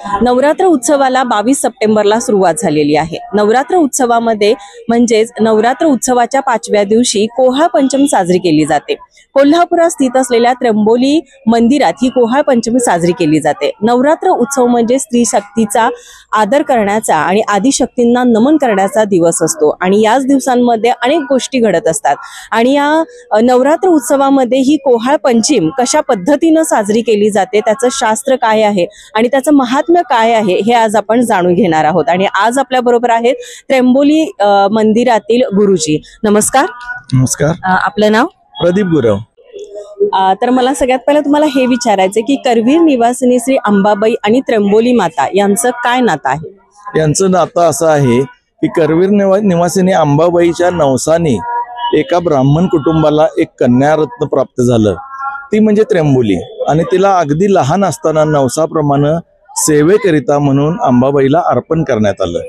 नवरात्र उत्सवाला 22 सप्टेंबरला सुरुवात झालेली आहे। नवरात्र उत्सवामध्ये म्हणजेच नवरात्र उत्सवाच्या 5व्या दिवशी कोहाळ पंचमी साजरी केली जाते। कोल्हापुरात स्थित असलेल्या त्र्यंबोली मंदिरात ही कोहाळ पंचमी साजरी केली जाते। नवरात्र उत्सव म्हणजे स्त्री शक्तीचा आदर करण्याचा आणि आदिशक्तींना नमन करण्याचा दिवस असतो आणि याच दिवसांमध्ये अनेक गोष्टी घडत असतात आणि या नवरात्र उत्सवामध्ये ही कोहाळ पंचमी कशा पद्धतीने साजरी केली जाते, त्याचं शास्त्र काय आहे आणि त्याचं महात्म्य काय आहे हे आज आपण जाणून घेणार आहोत। आणि आज आपल्या बरोबर आहेत त्र्यंबोली मंदिरातील गुरुजी। नमस्कार। नमस्कार। आपलं नाव? प्रदीप गुरव। तर मला सगळ्यात पहिलं तुम्हाला हे विचारायचं की करवीर निवासिनी श्री अंबाबाई आणि त्र्यंबोली माता यांचं काय नातं आहे? यांचं नातं असं आहे की करवीर निवासिनी अंबाबाईच्या नवसाने एका ब्राह्मण कुटुंबाला एक कन्यारत्न प्राप्त झालं, ती म्हणजे त्र्यंबोली। आणि तिला अगदी लहान असताना नवसाप्रमाणे सेवेकरिता म्हणून अंबाबाईला अर्पण करण्यात आलं।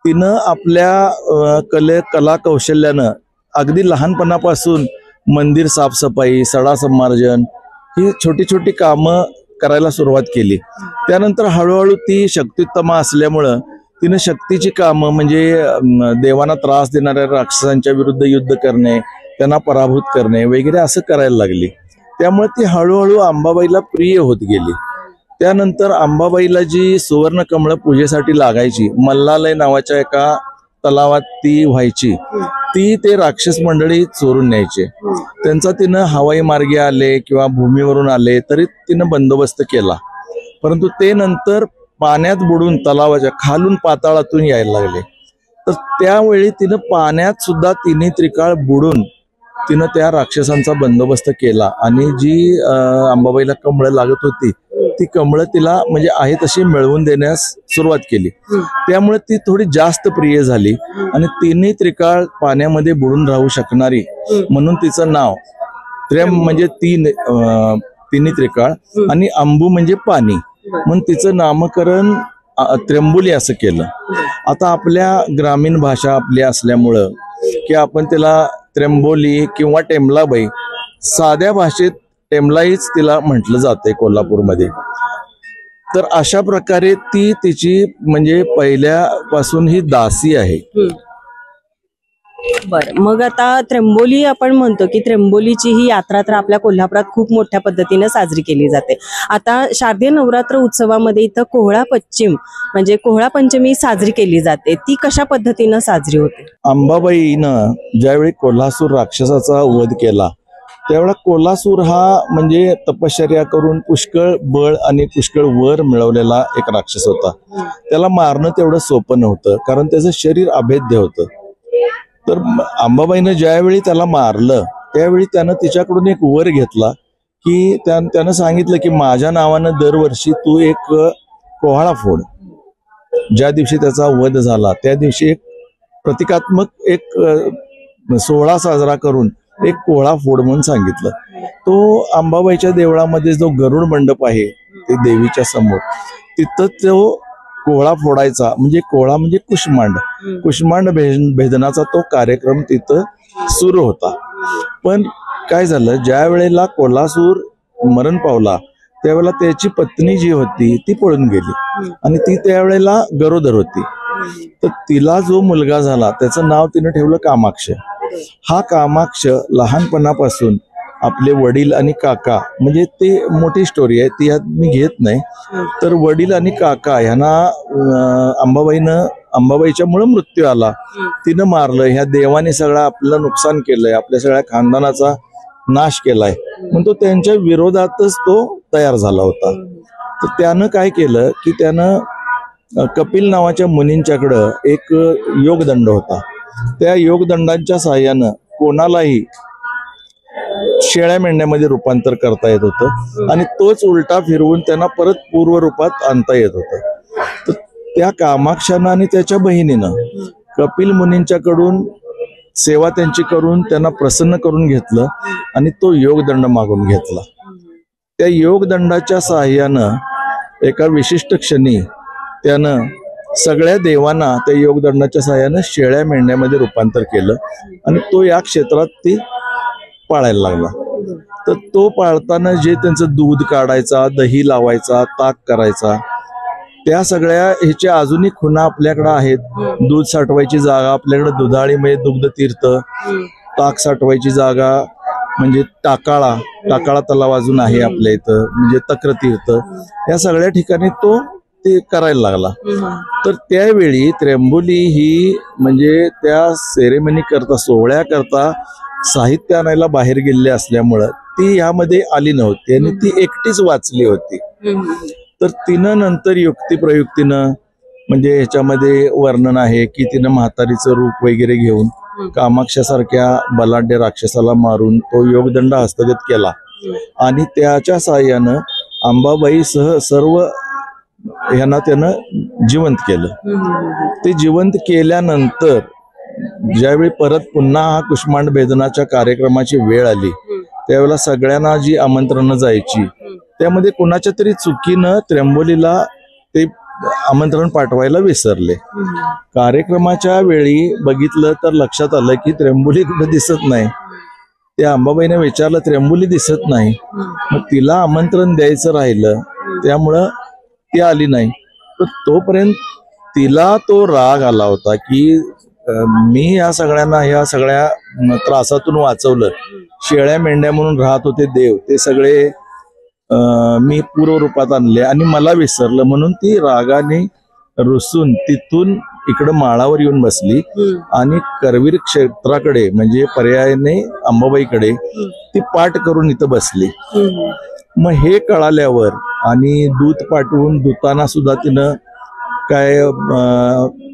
तिनं आपल्या कला कौशल्यानं अगदी लहानपणापासून मंदिर साफसफाई, सडा संमार्जन ही छोटी छोटी कामं करायला सुरुवात केली। त्यानंतर हळूहळू ती शक्तितमा असल्यामुळं तिनं शक्तीची कामं म्हणजे देवांना त्रास देणाऱ्या राक्षसांच्या विरुद्ध युद्ध करणे, त्यांना पराभूत करणे वगैरे असं करायला लागली। त्यामुळे ती हळूहळू अंबाबाईला प्रिय होत गेली। त्यानंतर अंबाबाईला जी सुवर्ण कमळ पूजेसाठी लागायची, मल्लालय नावाच्या एका तलावात ती व्हायची, ती ते राक्षस मंडळी चोरून न्यायचे। त्यांचा तिनं हवाई मार्गे आले किंवा भूमीवरून आले तरी तिनं बंदोबस्त केला, परंतु ते नंतर पाण्यात बुडून तलावाच्या खालून पाताळातून यायला लागले। तर त्यावेळी तिनं पाण्यात सुद्धा तिन्ही त्रिकाळ बुडून तिनं त्या राक्षसांचा बंदोबस्त केला आणि जी अंबाबाईला कमळं लागत होती ती कमळं तिला म्हणजे आहे तशी मिळवून देण्यास सुरुवात केली। त्यामुळे ती थोडी जास्त प्रिय झाली आणि तिन्ही त्रिकाळ पाण्यामध्ये बुडून राहू शकणारी म्हणून तिचं नाव म्हणजे तिन्ही त्रिकाळ आणि अंबू म्हणजे पाणी म्हणून तिचं नामकरण त्र्यंबोली असं केलं। आता आपल्या ग्रामीण भाषा आपली असल्यामुळं की आपण तिला त्र्यंबोली किंवा टेमलाबाई, साध्या भाषेत टेमलाईच तिला म्हटलं जाते कोल्हापूरमध्ये। तर अशा प्रकारे ती तिची म्हणजे पहिल्यापासून ही दासी आहे। बरं, मग आता त्र्यंबोली आपण म्हणतो की त्र्यंबोलीची ही यात्रा तर आपल्या कोल्हापुरात खूप मोठ्या पद्धतीने साजरी केली जाते। आता शारदीय नवरात्र उत्सवामध्ये इथं कोहळा पश्चिम म्हणजे कोहळा पंचमी साजरी केली जाते, ती कशा पद्धतीने साजरी होते? अंबाबाईनं ज्यावेळी कोल्हासूर राक्षसाचा वध केला त्यावेळेला कोल्हासूर हा म्हणजे तपश्चर्या करून पुष्कळ बळ आणि पुष्कळ वर मिळवलेला एक राक्षस होता। त्याला मारणं तेवढं सोपं नव्हतं कारण त्याचं शरीर अभेद्य होतं। तर अंबाबाईनं ज्यावेळी त्याला मारलं त्यावेळी त्यानं तिच्याकडून एक वर घेतला की त्यानं सांगितलं की माझ्या नावानं दरवर्षी तू एक कोहाळा फोड। ज्या दिवशी त्याचा वध झाला त्या दिवशी एक प्रतिकात्मक एक सोहळा साजरा करून एक कोहळा फोड म्हणून सांगितलं। तो अंबाबाईच्या देवळामध्ये जो गरुड मंडप आहे ते देवीच्या समोर, तिथं तो कोहळा फोडायचा म्हणजे कोहळा म्हणजे कुष्मांड भेदनाचा तो कार्यक्रम तिथं सुरू होता। पण काय झालं, ज्या वेळेला कोल्हासूर मरण पावला त्यावेळेला त्याची पत्नी जी होती ती पळून गेली आणि ती त्यावेळेला गरोदर होती। तर तिला जो मुलगा झाला त्याचं नाव तिने ठेवलं कामाक्ष। हा कामाक्ष लहानपणापासून आपले वडील आणि काका म्हणजे ते मोठी स्टोरी आहे ती यात मी घेत नाही, तर वडील आणि काका ह्यांना अंबाबाईच्या मुळे मृत्यू आला, तिनं मारलं, ह्या देवाने सगळं आपलं नुकसान केलंय, आपल्या सगळ्या खानदानाचा नाश केलाय म्हणून तो त्यांच्या विरोधातच तो तयार झाला होता। तर त्यानं काय केलं की त्यानं कपिल नावाच्या मुनींच्याकडं एक योगदंड होता, त्या योगदंडांच्या साहाय्यानं कोणालाही शेळ्या मेंढ्यामध्ये रूपांतर करता येत होतं आणि तोच उलटा फिरवून त्यांना परत पूर्व रूपात आणता येत होतं। तर त्या कामाक्षानं आणि त्याच्या बहिणीनं कपिल मुनींच्याकडून सेवा त्यांची करून त्यांना प्रसन्न करून घेतलं आणि तो योगदंड मागून घेतला। त्या योगदंडाच्या साहाय्यानं एका विशिष्ट क्षणी त्यानं सगळ्या देवांना त्या योगदंडाच्या साहाय्यानं शेळ्या मेंढ्यामध्ये रूपांतर केलं आणि तो या क्षेत्रात ती पाळायला लागला। तर तो पाळताना जे त्यांचं दूध काढायचा, दही लावायचा, ताक करायचा, त्या सगळ्या ह्याची अजूनही खुणा आपल्याकडे आहेत. दूध साठवायची जागा आपल्याकडे दुधाळी म्हणजे दुग्ध तीर्थ, ताक साठवायची जागा म्हणजे टाकाळा तलाव अजून आहे आपल्या इथं, म्हणजे तक्रतीर्थ, या सगळ्या ठिकाणी तो ते करायला लागला. तर त्यावेळी त्र्यंबोली ही म्हणजे त्या सेरेमनी करता, सोहळ्या करता साहित्य आणायला बाहेर गेलेली असल्यामुळं ती यामध्ये आली नव्हती आणि ती एकटीच वाचली होती. तर तिनं नंतर युक्तिप्रयुक्तीनं म्हणजे ह्याच्यामध्ये वर्णन आहे की तिनं म्हातारीचं रूप वगैरे घेऊन कामाक्षासारख्या बलाढ्य राक्षसाला मारून तो योगदंड हस्तगत केला आणि त्याच्या साहाय्यानं अंबाबाईसह सर्व ह्यांना त्यानं जिवंत केलं. ते जिवंत केल्यानंतर ज्यावेळी परत पुन्हा हा कुष्मांड भेदनाच्या कार्यक्रमाची वेळ आली त्यावेळेला सगळ्यांना जी आमंत्रणं जायची त्यामध्ये कोणाच्या तरी चुकीनं त्र्यंबोलीला ते आमंत्रण पाठवायला विसरले. कार्यक्रमाच्या वेळी बघितलं तर लक्षात आलं की त्र्यंबोली कुठं दिसत नाही. त्या अंबाबाईने विचारलं, त्र्यंबोली दिसत नाही. मग तिला आमंत्रण द्यायचं राहिलं, त्यामुळं ती आली नाही. तर तोपर्यंत तिला तो राग आला होता की मी ह्या सगळ्या त्रासातून वाचवलं. शेळ्या मेंढ्या म्हणून राहत होते देव, ते सगळे मी पूर्व रूपात आणले आणि मला विसरलं, म्हणून ती रागाने रुसून तिथून इकडं माळावर येऊन बसली आणि करवीर क्षेत्राकडे म्हणजे पर्यायाने अंबाबाईकडे ती पाठ करून इथं बसली. मग हे कळाल्यावर आणि दूत पाठवून दूतांना सुद्धा तिनं काय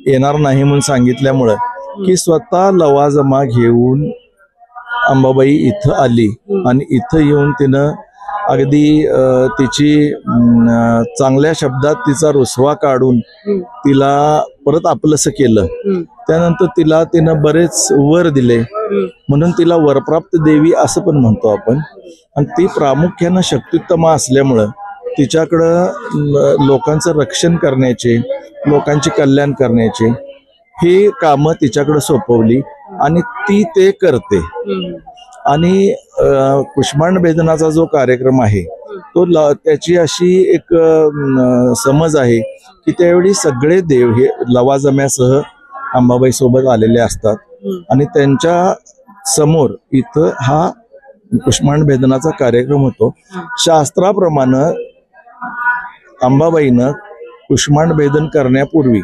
येणार नाही म्हणून सांगितल्यामुळं की स्वतः लवाजमा घेऊन अंबाबाई इथं आली आणि इथं येऊन तिनं अगदी तिची चांगल्या शब्दात तिचा रुसवा काढून तिला परत आपलंसं केलं. त्यानंतर तिनं बरेच वर दिले, म्हणून तिला वरप्राप्त देवी असं पण म्हणतो आपण. आणि ती प्रामुख्यानं शक्तियुक्तमा असल्यामुळं तिच्याकडं लोकांचं रक्षण करण्याचे, लोकांचे कल्याण करण्याचे हे कामं तिच्याकडे सोपवली आणि ती ते करते. आणि कुष्मांड भेदनाचा जो कार्यक्रम आहे तो त्याची अशी एक समज आहे की त्यावेळी सगळे देव हे लवाजम्यासह अंबाबाई सोबत आलेले असतात आणि त्यांच्या समोर इथं हा कुष्मांड भेदनाचा कार्यक्रम होतो. शास्त्राप्रमाणे अंबाबाईनं कुष्मांड भेदन करण्यापूर्वी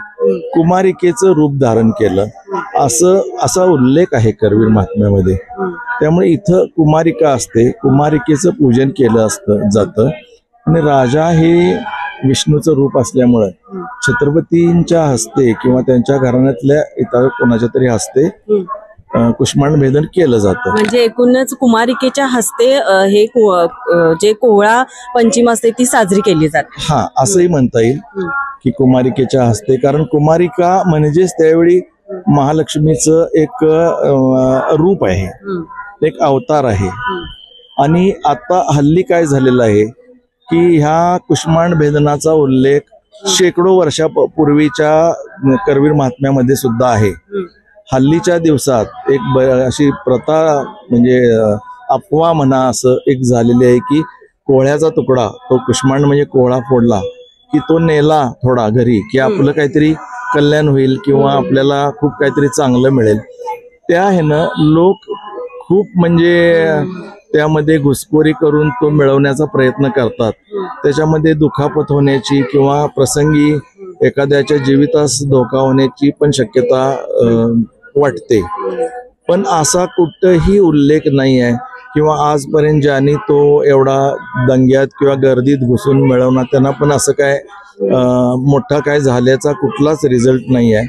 कुमारिकेचं रूप धारण केलं असा उल्लेख आहे करवीर महात्म्यामध्ये. त्यामुळे इथं कुमारिका असते, कुमारिकेचं पूजन केलं जातं आणि राजा हे विष्णूचं रूप असल्यामुळं छत्रपतींच्या हस्ते किंवा त्यांच्या घराण्यातल्या इतर कोणाच्या तरी हस्ते कुष्मांड भेदन केलं जातं. म्हणजे एकूणच कुमारिकेच्या हस्ते हे जे कोहळा पंचम असते ती साजरी केली जाते. हा, असंही म्हणता येईल की कुमारिकेच्या हस्ते, कारण कुमारिका म्हणजेच त्यावेळी महालक्ष्मीचं एक रूप आहे, एक अवतार आहे. आणि आता हल्ली काय झालेलं आहे की ह्या कुष्मांड भेदनाचा उल्लेख शेकडो वर्षापूर्वीच्या करवीर महात्म्यामध्ये सुद्धा आहे. हल्लीच्या दिवसात एक अशी प्रथा म्हणजे अफवा म्हणा असं एक झालेली आहे की कोहळ्याचा तुकडा, तो कुष्मांड म्हणजे कोहळा फोडला की तो नेला थोडा घरी की आपलं काहीतरी कल्याण होईल किंवा आपल्याला खूप काहीतरी चांगलं मिळेल. त्या ह्यानं लोक खूप म्हणजे त्यामध्ये घुसखोरी करून तो मिळवण्याचा प्रयत्न करतात. त्याच्यामध्ये दुखापत होण्याची किंवा प्रसंगी एखाद्याच्या जीवितास धोका होण्याची पण शक्यता वाटते. पण असा कुठंही उल्लेख नाही आहे किंवा आजपर्यंत ज्यांनी तो एवढा दंग्यात किंवा गर्दीत घुसून मिळवणार त्यांना पण असं काय मोठा काय झाल्याचा कुठलाच रिझल्ट नाही आहे.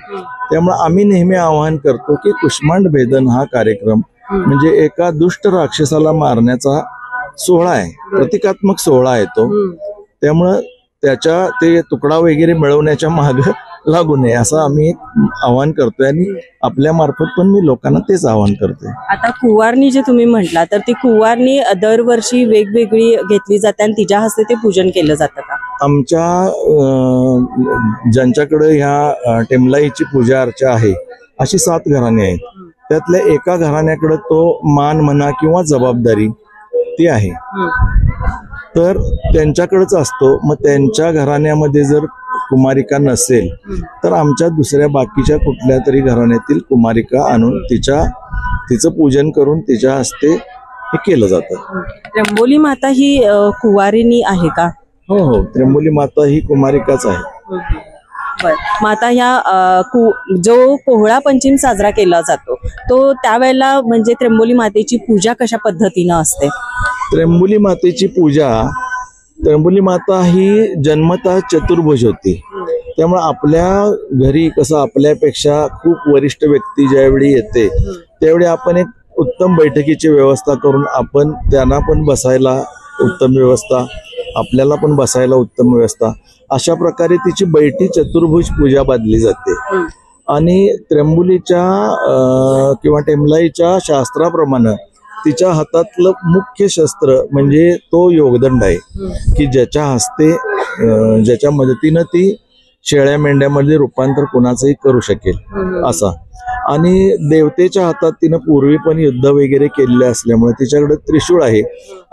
त्यामुळे आम्ही नेहमी आवाहन करतो की कुष्मांड भेदन हा कार्यक्रम म्हणजे एका दुष्ट राक्षसाला मारण्याचा सोहळा आहे, प्रतिकात्मक सोहळा आहे तो. त्यामुळं त्याच्या ते तुकडा वगैरे मिळवण्याच्या माग लागू नये असं आम्ही एक आवाहन करतोय आणि आपल्या मार्फत पण मी लोकांना तेच आवाहन करतोय. आता कुवारणी जे तुम्ही म्हटला तर ती कुवारणी दरवर्षी वेगवेगळी घेतली जाते आणि तिच्या हस्ते ते पूजन केलं जातं का? आमच्या ज्यांच्याकडे ह्या टेमलाईची पूजा अर्चा आहे अशी 7 घराणे आहेत. त्यातल्या एका घराण्याकडे तो मान म्हणा किंवा जबाबदारी ती आहे, तर त्यांच्याकडेच असतो. मग त्यांच्या घराण्यामध्ये जर कुमारिका नसेल तर आमच्या दुसऱ्या बाकीच्या कुठल्या तरी घराण्यातील कुमारिका आणून तिचं पूजन करून तिच्या हस्ते हे केलं जातं. त्र्यंबोली माता ही कुवारिनी आहे का? हो, त्र्यंबोली माता ही कुमारिकाच आहे. मग आता ह्या जो कोहळा पंचमी साजरा केला जातो तो त्यावेळेला म्हणजे त्र्यंबोली मातेची पूजा कशा पद्धतीनं असते? त्र्यंबोली मातेची पूजा, त्र्यंबोली माता ही जन्मतः चतुर्भुज होती. त्यामुळे आपल्या घरी कसं आपल्यापेक्षा खूप वरिष्ठ व्यक्ती ज्यावेळी येते त्यावेळी आपण एक उत्तम बैठकीची व्यवस्था करून आपण त्यांना पण बसायला उत्तम व्यवस्था, आपल्याला पण बसायला उत्तम व्यवस्था, अशा प्रकारे तिची बैठी चतुर्भुज पूजा बांधली जाते. आणि त्र्यंबोलीच्या किंवा टेमलाईच्या शास्त्राप्रमाणे तिच्या हातातलं मुख्य शस्त्र म्हणजे तो योगदंड आहे की ज्याच्या हस्ते ज्याच्या मदतीनं ती शेळ्या मेंढ्यामध्ये रूपांतर कुणाचंही करू शकेल असा. आणि देवतेच्या हातात तिनं पूर्वी पण युद्ध वगैरे केलेले असल्यामुळे तिच्याकडे त्रिशूळ आहे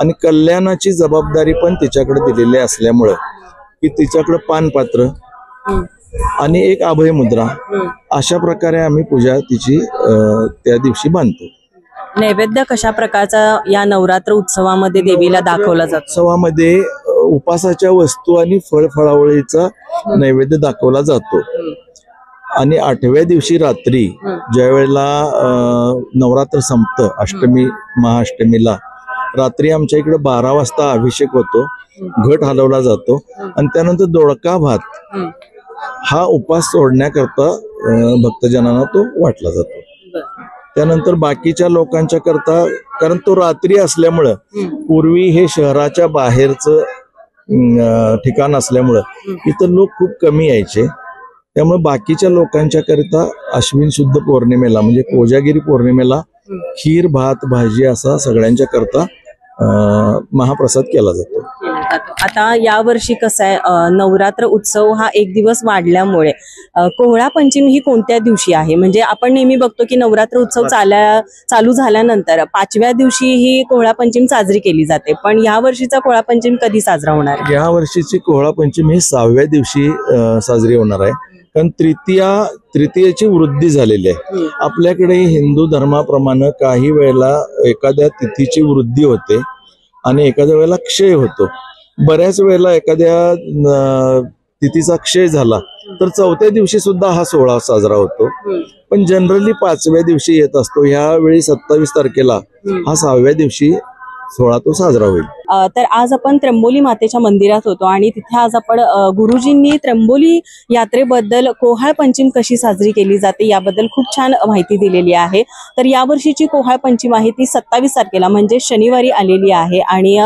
आणि कल्याणाची जबाबदारी पण तिच्याकडे दिलेली असल्यामुळं की तिच्याकडे पानपात्र आणि एक अभय मुद्रा अशा प्रकारे आम्ही पूजा तिची त्या दिवशी बांधतो. नैवेद्य कशा प्रकारचा या नवरात्र उत्सवामध्ये देवीला दाखवला जातो? उत्सवामध्ये उपासाच्या वस्तू आणि फळफळावळीचा नैवेद्य दाखवला जातो. आणि 8व्या दिवशी रात्री ज्या वेळेला नवरात्र संपतं, अष्टमी महाअष्टमीला रात्री आमच्या इकडे 12 वाजता अभिषेक होतो, घट हलवला जातो आणि त्यानंतर दोडका भात हा उपास सोडण्याकरता भक्तजनांना तो वाटला जातो. त्यानंतर बाकीच्या लोकांच्या करता, कारण तो रात्री असल्यामुळं पूर्वी हे शहराच्या बाहेरचं ठिकाण असल्यामुळं इथं लोक खूप कमी यायचे. त्यामुळे बाकीच्या लोकांच्या करता अश्विन शुद्ध पौर्णिमेला म्हणजे कोजागिरी पौर्णिमेला खीर भात भाजी असा सगळ्यांच्या करता महाप्रसाद केला जातो. आता यावर्षी कसं आहे, नवरात्र उत्सव हा एक दिवस वाढल्यामुळे कोहळा पंचमी ही कोणत्या दिवशी आहे? म्हणजे आपण नेहमी बघतो की नवरात्र उत्सव चालू झाल्यानंतर 5व्या दिवशी ही कोहळा पंचमी साजरी केली जाते, पण या वर्षीचा कोहळा पंचमी कधी साजरा होणार आहे? या वर्षीची कोहळा पंचमी ही 6व्या दिवशी साजरी होणार आहे. कारण तृतीयेची वृद्धी झालेली आहे. आपल्याकडे हिंदू धर्माप्रमाणे काही वेळेला एखाद्या तिथीची वृद्धी होते आणि एखाद्या वेळेला क्षय होतो. बऱ्याच वेळेला एखाद्या तिथीचा क्षय झाला तर 4थ्या दिवशी सुद्धा हा सोहळा साजरा होतो, पण जनरली 5व्या दिवशी येत असतो. ह्यावेळी 27 तारखेला हा 6व्या दिवशी सोहळा तो साजरा होईल. तर आज आपण त्र्यंबोली मातेच्या मंदिरात होतो आणि तिथे आज आपण गुरुजींनी त्र्यंबोली यात्रेबद्दल कोहळ पंचमी कशी साजरी केली जाते याबद्दल खूप छान माहिती दिलेली आहे. तर यावर्षीची कोहळ पंचमी आहे ती 27 तारखेला म्हणजे शनिवारी आलेली आहे. आणि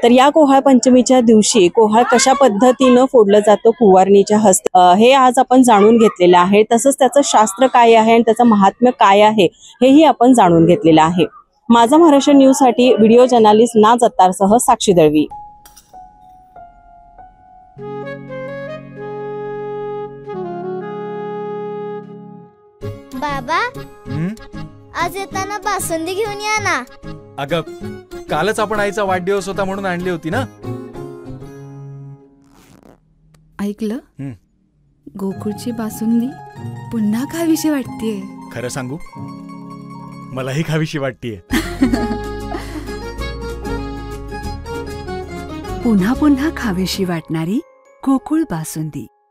तर या कोहळ पंचमीच्या दिवशी कोहळ कशा पद्धतीनं फोडलं जातं कुवारणीच्या हस्ते हे आज आपण जाणून घेतलेलं आहे. तसंच त्याचं शास्त्र काय आहे आणि त्याचं महात्म्य काय आहे हेही आपण जाणून घेतलेलं आहे. माझा महाराष्ट्र न्यूज साठी व्हिडिओ जर्नलिस्ट ना जत्तारसह साक्षी दळवी. बाबा आज येताना बासुंदी घेऊन या ना. अगं कालच आपण आईचा वाढदिवस होता म्हणून आणली होती ना. ऐकलं, गोकुळची बासुंदी पुन्हा खावीशी वाटतेय. खरं सांगू, मलाही खावीशी वाटतेय. पुन्हा पुन्हा खावीशी वाटणारी गोकुळ बासुंदी.